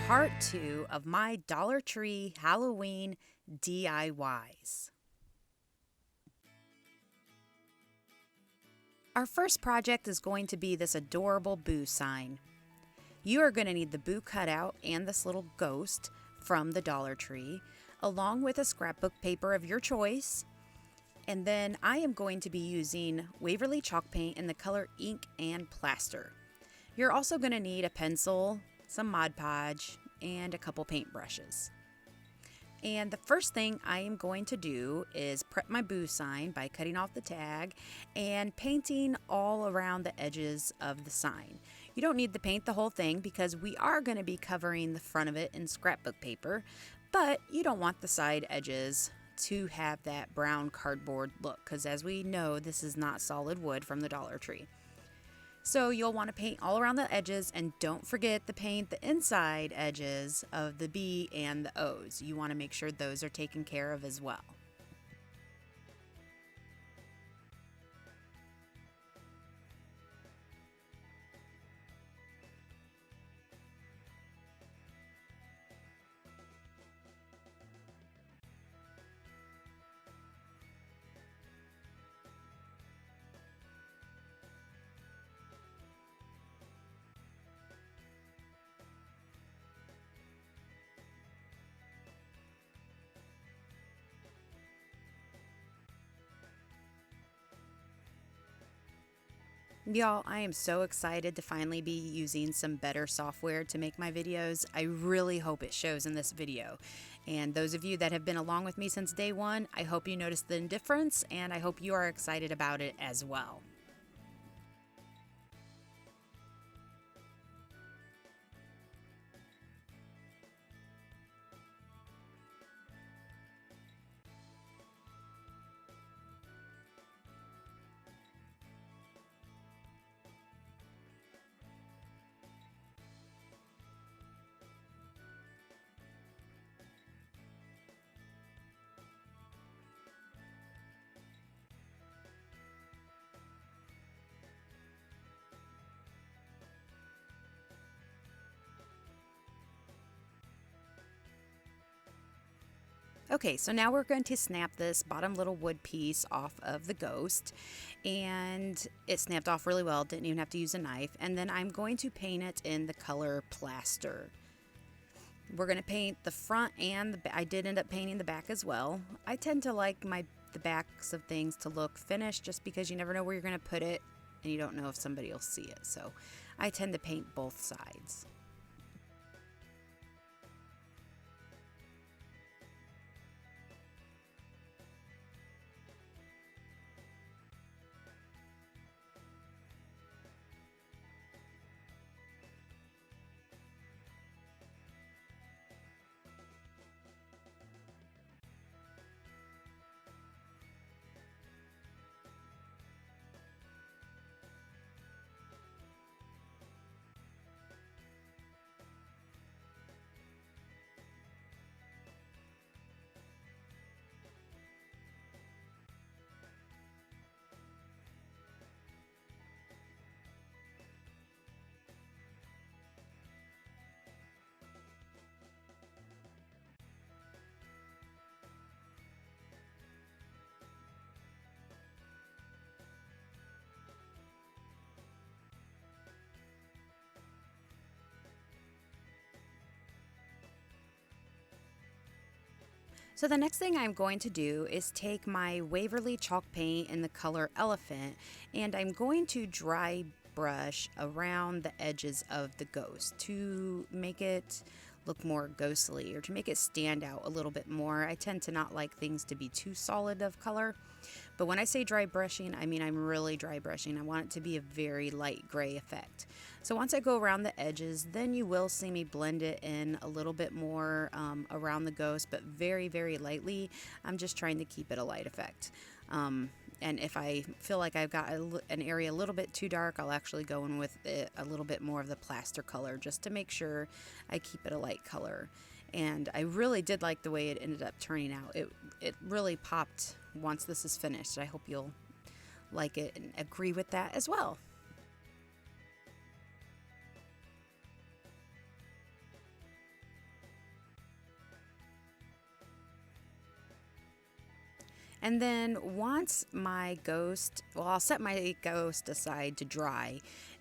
part 2 of my Dollar Tree Halloween DIYs. Our first project is going to be this adorable Boo sign. You are going to need the Boo cutout and this little ghost from the Dollar Tree, along with a scrapbook paper of your choice. And then I am going to be using Waverly chalk paint in the color ink and plaster. You're also going to need a pencil, some Mod Podge, and a couple paintbrushes. And the first thing I am going to do is prep my Boo sign by cutting off the tag and painting all around the edges of the sign. You don't need to paint the whole thing because we are going to be covering the front of it in scrapbook paper, but you don't want the side edges to have that brown cardboard look because, as we know, this is not solid wood from the Dollar Tree. So you'll want to paint all around the edges, and don't forget to paint the inside edges of the B and the O's. You want to make sure those are taken care of as well. Y'all, I am so excited to finally be using some better software to make my videos. I really hope it shows in this video. And those of you that have been along with me since day one, I hope you noticed the difference, and I hope you are excited about it as well. Okay, so now we're going to snap this bottom little wood piece off of the ghost, and it snapped off really well, didn't even have to use a knife. And then I'm going to paint it in the color plaster. We're going to paint the front and the back. I did end up painting the back as well. I tend to like the backs of things to look finished just because you never know where you're going to put it and you don't know if somebody will see it. So I tend to paint both sides. So the next thing I'm going to do is take my Waverly chalk paint in the color Elephant, and I'm going to dry brush around the edges of the ghost to make it look more ghostly or to make it stand out a little bit more. I tend to not like things to be too solid of color, but when I say dry brushing, I mean I'm really dry brushing. I want it to be a very light gray effect. So once I go around the edges, then you will see me blend it in a little bit more around the ghost, but very, very lightly. I'm just trying to keep it a light effect. And if I feel like I've got an area a little bit too dark, I'll actually go in with it a little bit more of the plaster color just to make sure I keep it a light color. And I really did like the way it ended up turning out. It really popped once this is finished. I hope you'll like it and agree with that as well. And then once my ghost, well, I'll set my ghost aside to dry.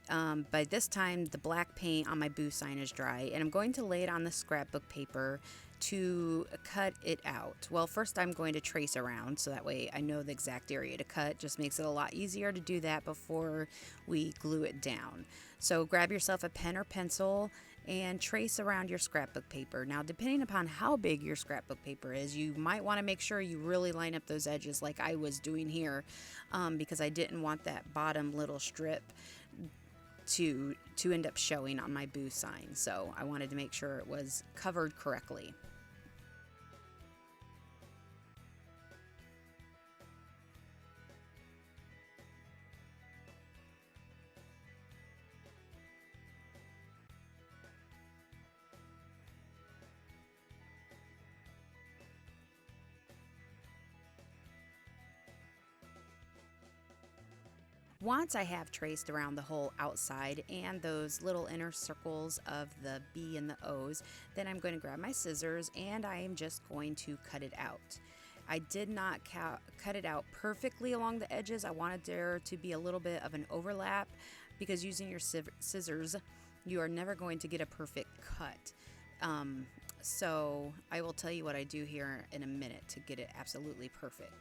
By this time, the black paint on my boo sign is dry, and I'm going to lay it on the scrapbook paper to cut it out. Well, first I'm going to trace around so that way I know the exact area to cut. Just makes it a lot easier to do that before we glue it down. So grab yourself a pen or pencil and trace around your scrapbook paper. Now, depending upon how big your scrapbook paper is, you might want to make sure you really line up those edges like I was doing here, because I didn't want that bottom little strip to end up showing on my boo sign. So I wanted to make sure it was covered correctly. Once I have traced around the whole outside and those little inner circles of the B and the O's, then I'm going to grab my scissors and I am just going to cut it out. I did not cut it out perfectly along the edges. I wanted there to be a little bit of an overlap because using your scissors, you are never going to get a perfect cut. So I will tell you what I do here in a minute to get it absolutely perfect.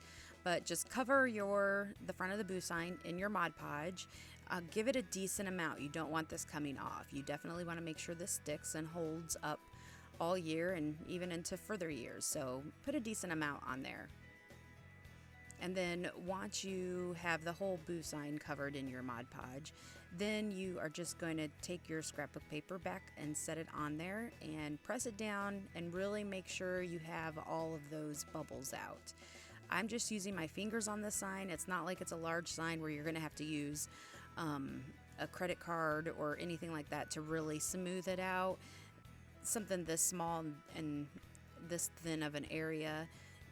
But just cover the front of the boo sign in your Mod Podge. Give it a decent amount. You don't want this coming off. You definitely want to make sure this sticks and holds up all year and even into further years. So put a decent amount on there. And then once you have the whole boo sign covered in your Mod Podge, then you are just going to take your scrapbook paper back and set it on there and press it down and really make sure you have all of those bubbles out. I'm just using my fingers on this sign. It's not like it's a large sign where you're going to have to use a credit card or anything like that to really smooth it out. Something this small and this thin of an area,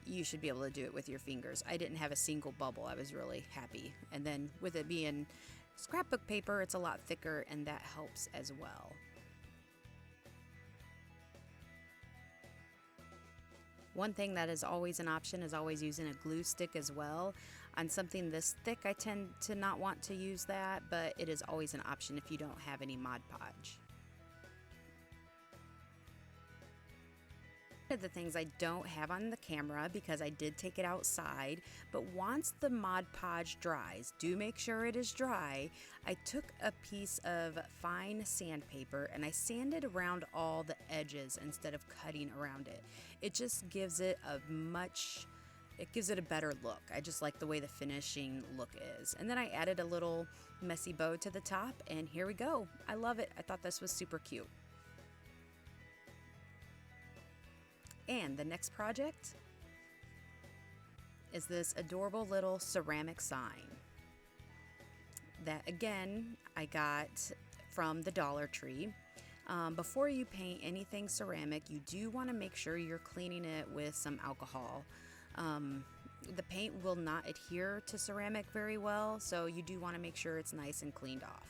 you should be able to do it with your fingers. I didn't have a single bubble. I was really happy. And then with it being scrapbook paper, it's a lot thicker and that helps as well. One thing that is always an option is always using a glue stick as well. On something this thick, I tend to not want to use that, but it is always an option if you don't have any Mod Podge. One of the things I don't have on the camera because I did take it outside, but once the Mod Podge dries, do make sure it is dry. I took a piece of fine sandpaper and I sanded around all the edges instead of cutting around it. It just gives it a better look. I just like the way the finishing look is. And then I added a little messy bow to the top and here we go. I love it. I thought this was super cute. And the next project is this adorable little ceramic sign that, again, I got from the Dollar Tree. Before you paint anything ceramic, you do want to make sure you're cleaning it with some alcohol. The paint will not adhere to ceramic very well, so you do want to make sure it's nice and cleaned off.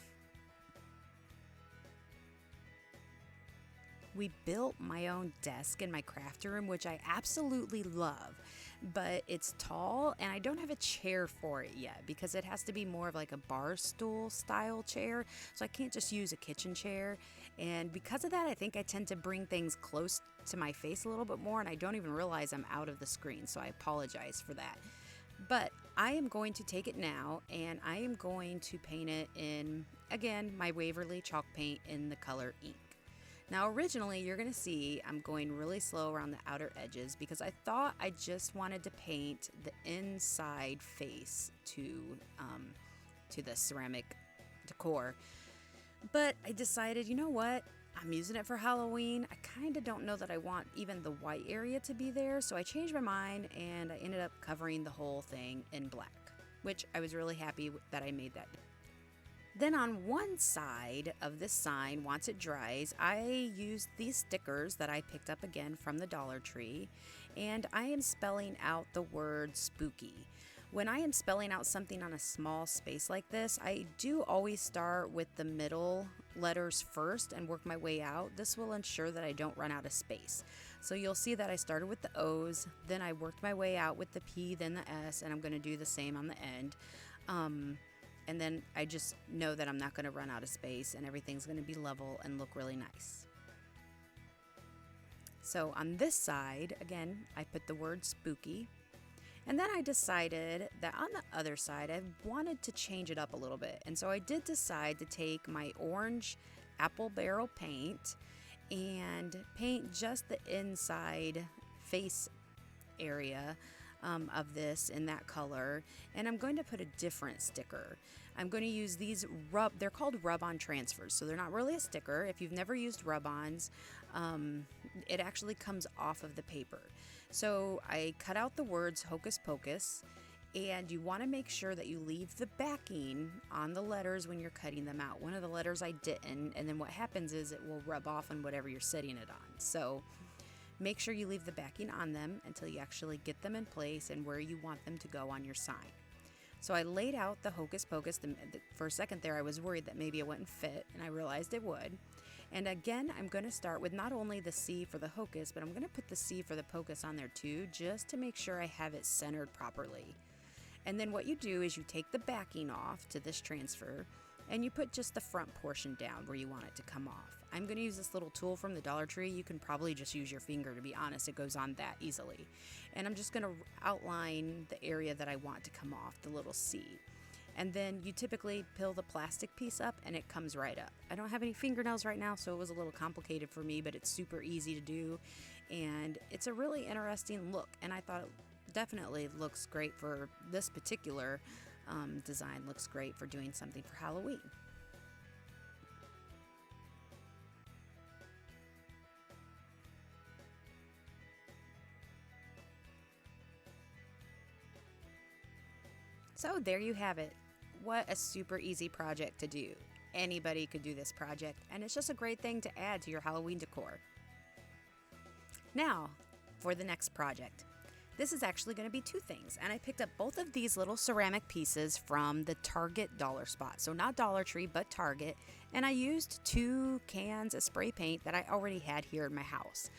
We built my own desk in my craft room, which I absolutely love, but it's tall and I don't have a chair for it yet because it has to be more of like a bar stool style chair. So I can't just use a kitchen chair. And because of that, I think I tend to bring things close to my face a little bit more and I don't even realize I'm out of the screen. So I apologize for that. But I am going to take it now and I am going to paint it in, again, my Waverly chalk paint in the color ink. Now originally you're going to see I'm going really slow around the outer edges because I thought I just wanted to paint the inside face to the ceramic decor. But I decided, you know what? I'm using it for Halloween. I kind of don't know that I want even the white area to be there. So I changed my mind and I ended up covering the whole thing in black, which I was really happy that I made that. Then on one side of this sign, once it dries, I used these stickers that I picked up again from the Dollar Tree, and I am spelling out the word spooky. When I am spelling out something on a small space like this, I do always start with the middle letters first and work my way out. This will ensure that I don't run out of space. So you'll see that I started with the O's, then I worked my way out with the P, then the S, and I'm going to do the same on the end. And then I just know that I'm not going to run out of space and everything's going to be level and look really nice. So on this side, again, I put the word spooky. And then I decided that on the other side, I wanted to change it up a little bit. And so I did decide to take my orange apple barrel paint and paint just the inside face area of this in that color. And I'm going to put a different sticker. I'm going to use these they're called rub-on transfers. So they're not really a sticker. If you've never used rub-ons, it actually comes off of the paper. So I cut out the words Hocus Pocus, and you want to make sure that you leave the backing on the letters when you're cutting them out. One of the letters I didn't, and then what happens is it will rub off on whatever you're setting it on. So make sure you leave the backing on them until you actually get them in place and where you want them to go on your sign. So I laid out the Hocus Pocus. For a second there, I was worried that maybe it wouldn't fit, and I realized it would. And again, I'm going to start with not only the C for the Hocus, but I'm going to put the C for the Pocus on there too, just to make sure I have it centered properly. And then what you do is you take the backing off to this transfer, and you put just the front portion down where you want it to come off. I'm going to use this little tool from the Dollar Tree. You can probably just use your finger, to be honest. It goes on that easily. And I'm just going to outline the area that I want to come off, the little C. And then you typically peel the plastic piece up and it comes right up. I don't have any fingernails right now, so it was a little complicated for me, but it's super easy to do. And it's a really interesting look. And I thought it definitely looks great for this particular design. Looks great for doing something for Halloween. So there you have it. What a super easy project to do. Anybody could do this project, and it's just a great thing to add to your Halloween decor. Now, for the next project. This is actually going to be two things, and I picked up both of these little ceramic pieces from the Target dollar spot. So not Dollar Tree, but Target, and I used 2 cans of spray paint that I already had here in my house.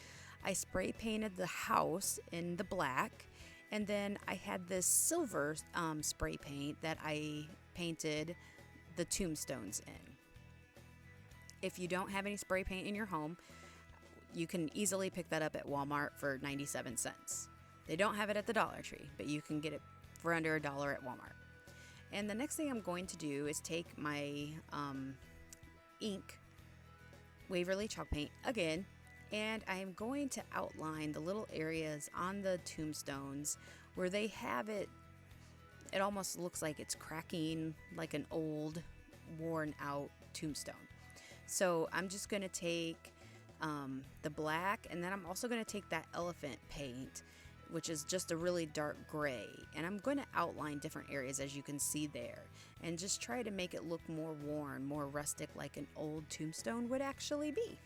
I spray painted the house in the black, and then I had this silver spray paint that I painted the tombstones in. If you don't have any spray paint in your home, you can easily pick that up at Walmart for 97 cents. They don't have it at the Dollar Tree, but you can get it for under $1 at Walmart. And the next thing I'm going to do is take my ink, Waverly chalk paint again, and I am going to outline the little areas on the tombstones where they have it. It almost looks like it's cracking like an old, worn out tombstone. So I'm just going to take the black, and then I'm also going to take that elephant paint, which is just a really dark gray, and I'm going to outline different areas as you can see there, and just try to make it look more worn, more rustic, like an old tombstone would actually be.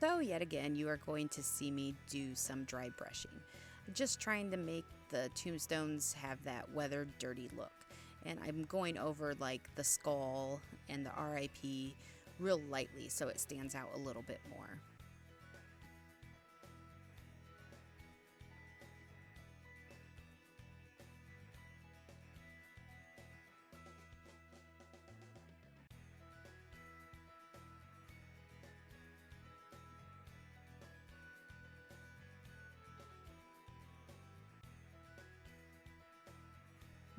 So yet again, you are going to see me do some dry brushing. Just trying to make the tombstones have that weathered, dirty look. And I'm going over like the skull and the RIP real lightly so it stands out a little bit more.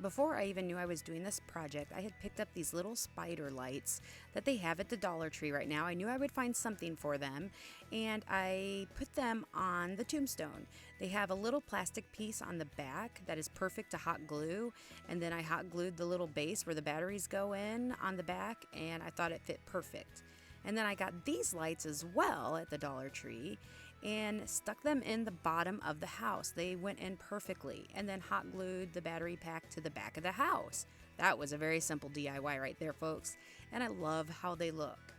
Before I even knew I was doing this project, I had picked up these little spider lights that they have at the Dollar Tree right now. I knew I would find something for them, and I put them on the tombstone. They have a little plastic piece on the back that is perfect to hot glue, and then I hot glued the little base where the batteries go in on the back, and I thought it fit perfect. And then I got these lights as well at the Dollar Tree, and stuck them in the bottom of the house. They went in perfectly, and then hot glued the battery pack to the back of the house. That was a very simple DIY right there, folks, and I love how they look.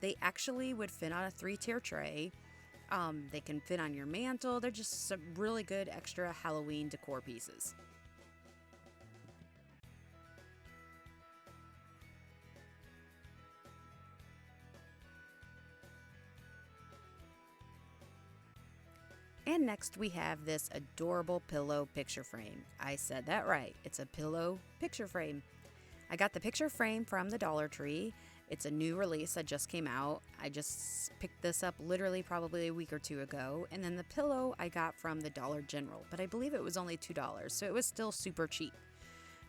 They actually would fit on a 3-tier tray. They can fit on your mantle. They're just some really good extra Halloween decor pieces. And next we have this adorable pillow picture frame. I said that right. It's a pillow picture frame. I got the picture frame from the Dollar Tree. It's a new release that just came out. I just picked this up literally probably a week or two ago. And then the pillow I got from the Dollar General, but I believe it was only $2, so it was still super cheap.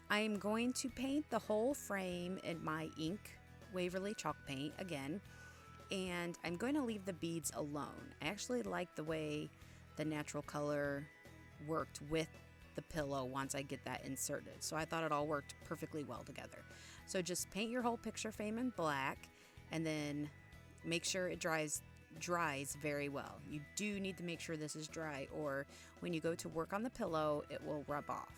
I am going to paint the whole frame in my ink Waverly chalk paint again, and I'm going to leave the beads alone. I actually like the way the natural color worked with the pillow once I get that inserted. So I thought it all worked perfectly well together. So just paint your whole picture frame in black and then make sure it dries very well. You do need to make sure this is dry, or when you go to work on the pillow, it will rub off.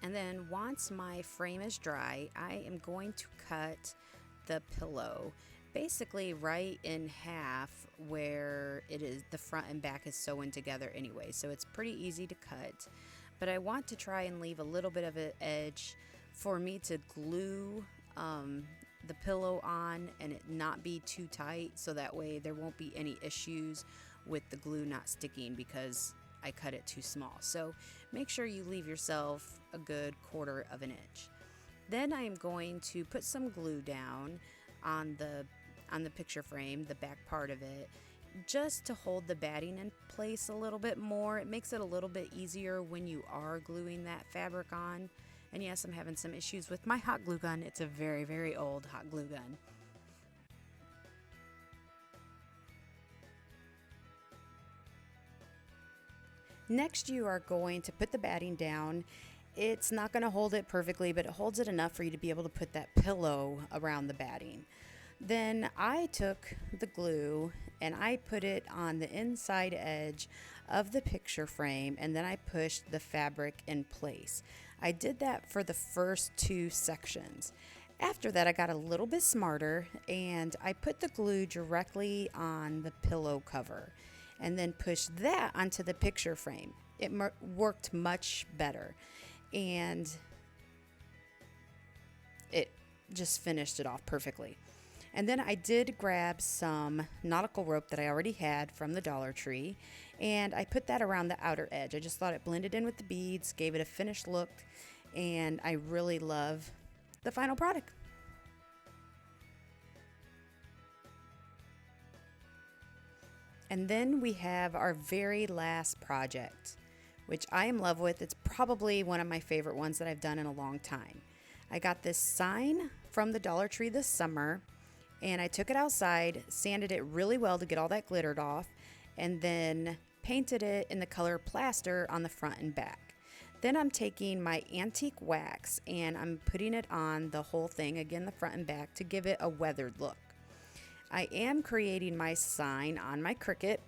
And then once my frame is dry, I am going to cut the pillow basically right in half where it is the front and back is sewn together anyway. So it's pretty easy to cut. But I want to try and leave a little bit of an edge for me to glue the pillow on and it not be too tight, so that way there won't be any issues with the glue not sticking because I cut it too small. So make sure you leave yourself a good 1/4 of an inch. Then I am going to put some glue down on the picture frame, the back part of it, just to hold the batting in place a little bit more. It makes it a little bit easier when you are gluing that fabric on. And yes, I'm having some issues with my hot glue gun. It's a very, very old hot glue gun. Next, you are going to put the batting down. It's not going to hold it perfectly, but it holds it enough for you to be able to put that pillow around the batting. Then I took the glue and I put it on the inside edge of the picture frame, and then I pushed the fabric in place. I did that for the first 2 sections. After that, I got a little bit smarter and I put the glue directly on the pillow cover and then pushed that onto the picture frame. It worked much better, and it just finished it off perfectly. And then I did grab some nautical rope that I already had from the Dollar Tree, and I put that around the outer edge. I just thought it blended in with the beads, gave it a finished look, and I really love the final product. And then we have our very last project, which I am in love with. It's probably one of my favorite ones that I've done in a long time. I got this sign from the Dollar Tree this summer, and I took it outside, sanded it really well to get all that glittered off, and then painted it in the color plaster on the front and back. Then I'm taking my antique wax and I'm putting it on the whole thing, again the front and back, to give it a weathered look. I am creating my sign on my Cricut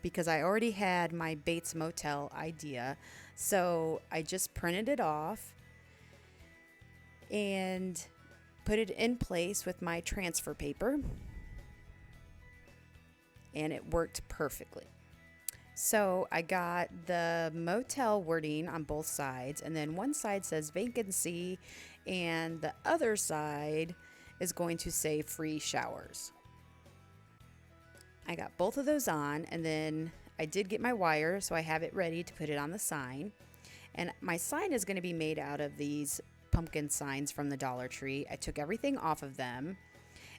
because I already had my Bates Motel idea. So I just printed it off and put it in place with my transfer paper, and it worked perfectly. So I got the motel wording on both sides, and then one side says vacancy and the other side is going to say free showers. I got both of those on, and then I did get my wire, so I have it ready to put it on the sign. And my sign is going to be made out of these pumpkin signs from the Dollar Tree. I took everything off of them,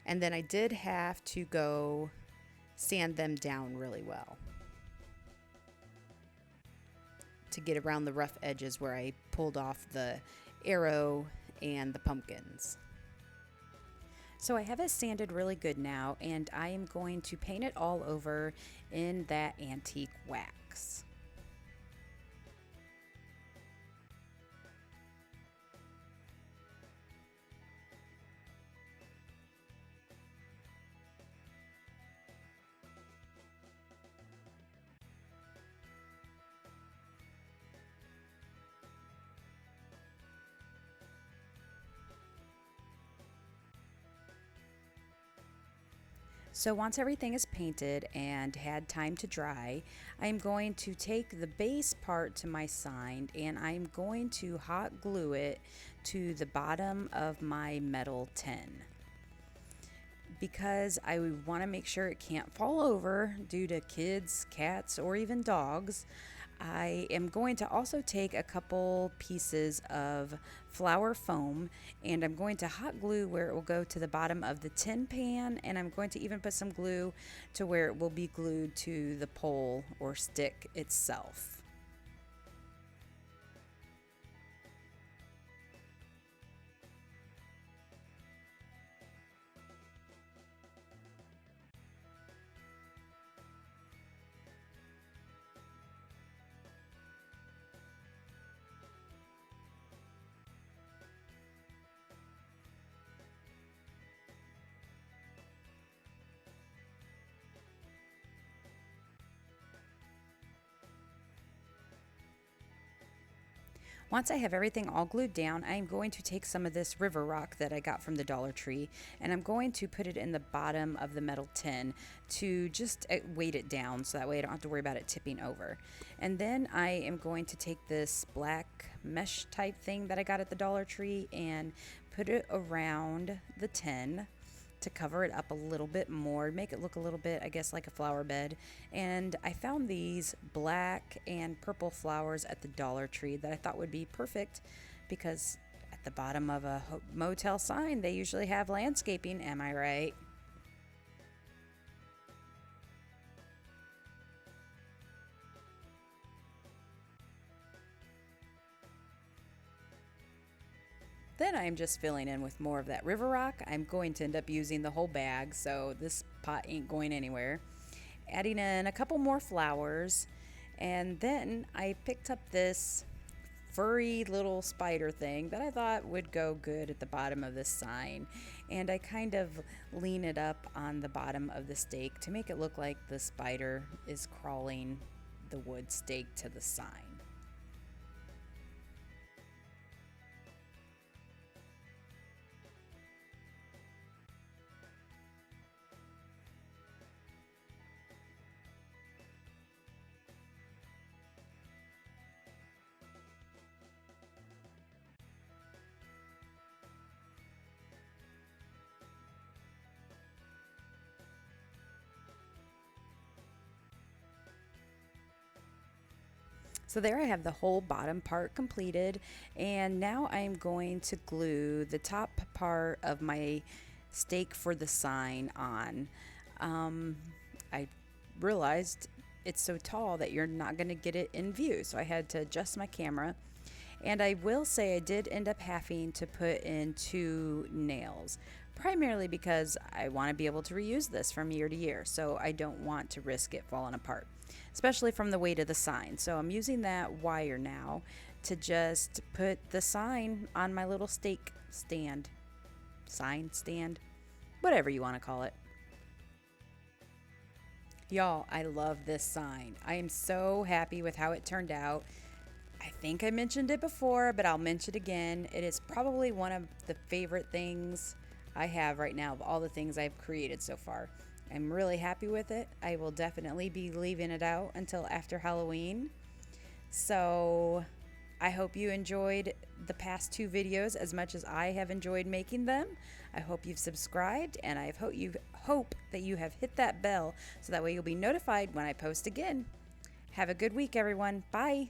And then I did have to go sand them down really well to get around the rough edges where I pulled off the arrow and the pumpkins. So I have it sanded really good now, and I am going to paint it all over in that antique wax. So once everything is painted and had time to dry, I'm going to take the base part to my sign and I'm going to hot glue it to the bottom of my metal tin. Because I want to make sure it can't fall over due to kids, cats, or even dogs, I am going to also take a couple pieces of flour foam and I'm going to hot glue where it will go to the bottom of the tin pan, and I'm going to even put some glue to where it will be glued to the pole or stick itself. Once I have everything all glued down, I'm going to take some of this river rock that I got from the Dollar Tree and I'm going to put it in the bottom of the metal tin to just weight it down so that way I don't have to worry about it tipping over. And then I am going to take this black mesh type thing that I got at the Dollar Tree and put it around the tin to cover it up a little bit more, make it look a little bit, I guess, like a flower bed. And I found these black and purple flowers at the Dollar Tree that I thought would be perfect because at the bottom of a motel sign, they usually have landscaping, am I right? Then I'm just filling in with more of that river rock. I'm going to end up using the whole bag, so this pot ain't going anywhere. Adding in a couple more flowers, and then I picked up this furry little spider thing that I thought would go good at the bottom of this sign. And I kind of lean it up on the bottom of the stake to make it look like the spider is crawling the wood stake to the sign. So there I have the whole bottom part completed, and now I'm going to glue the top part of my stake for the sign on. I realized it's so tall that you're not going to get it in view, so I had to adjust my camera. And I will say I did end up having to put in 2 nails, primarily because I want to be able to reuse this from year to year, so I don't want to risk it falling apart, especially from the weight of the sign. So I'm using that wire now to just put the sign on my little stake stand, sign stand, whatever you want to call it. Y'all, I love this sign. I am so happy with how it turned out. I think I mentioned it before, but I'll mention it again. It is probably one of the favorite things I have right now of all the things I've created so far. I'm really happy with it. I will definitely be leaving it out until after Halloween. So I hope you enjoyed the past 2 videos as much as I have enjoyed making them. I hope you've subscribed, and I hope that you have hit that bell so that way you'll be notified when I post again. Have a good week, everyone. Bye.